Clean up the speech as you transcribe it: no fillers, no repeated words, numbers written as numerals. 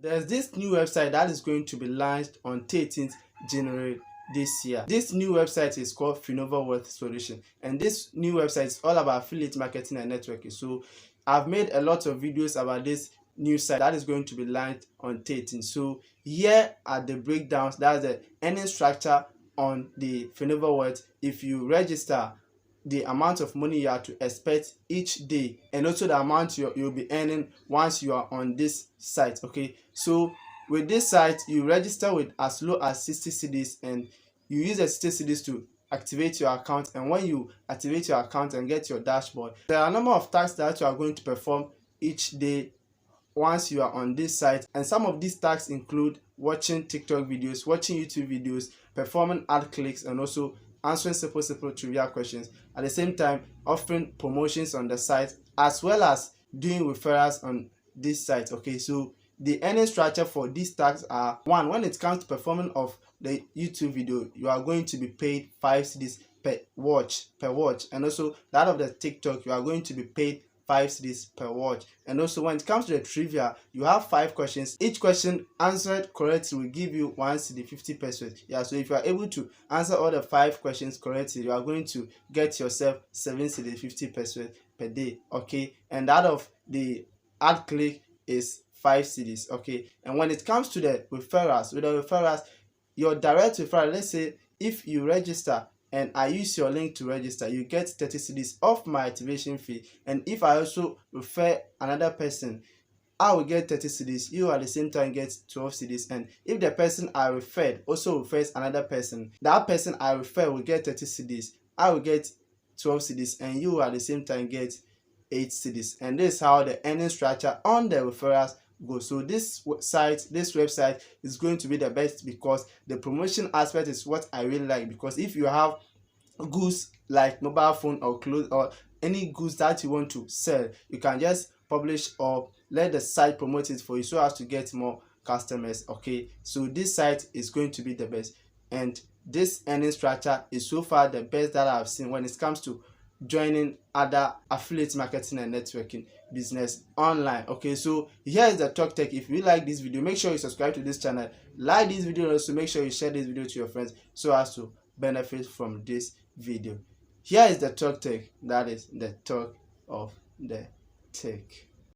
There's this new website that is going to be launched on 13th January this year. This new website is called Finova Wealth Solution, and this new website is all about affiliate marketing and networking. So I've made a lot of videos about this new site that is going to be launched on 13th. So here are the breakdowns. That's the earning structure on the Finova Wealth. If you register, the amount of money you have to expect each day, and also the amount you'll be earning once you are on this site. Okay, so with this site, you register with as low as 60 cedis, and you use the 60 cedis to activate your account. And when you activate your account and get your dashboard, there are a number of tasks that you are going to perform each day once you are on this site, and some of these tasks include watching TikTok videos, watching YouTube videos, performing ad clicks, and also answering simple trivia questions. At the same time, offering promotions on the site, as well as doing referrals on this site. Okay, so the earning structure for these tasks are: one, when it comes to performing of the YouTube video, you are going to be paid 5 cedis per watch, and also that of the TikTok, you are going to be paid 5 cedis per watch. And also when it comes to the trivia, you have 5 questions. Each question answered correctly will give you 1 cedi 50 pesos. Yeah, so if you are able to answer all the 5 questions correctly, you are going to get yourself 7 cedi 50 pesos per day. Okay, and that of the ad click is 5 cedis. Okay, and when it comes to the referrals, with the referrals, your direct referral, let's say if you register and I use your link to register, you get 30 cedis off my activation fee. And if I also refer another person, I will get 30 cedis. You at the same time get 12 cedis. And if the person I referred also refers another person, that person I refer will get 30 cedis. I will get 12 cedis, and you at the same time get 8 cedis. And this is how the earning structure on the referrals go. So this website is going to be the best, because the promotion aspect is what I really like. Because if you have goods like mobile phone or clothes or any goods that you want to sell, you can just publish or let the site promote it for you so as to get more customers. Okay, so this site is going to be the best, and this earning structure is so far the best that I've seen when it comes to joining other affiliate marketing and networking business online. Okay, so here is the Talk Tech. If you like this video, make sure you subscribe to this channel, like this video, and also make sure you share this video to your friends so as to benefit from this video. Here is the Talk Tech. That is the talk of the tech.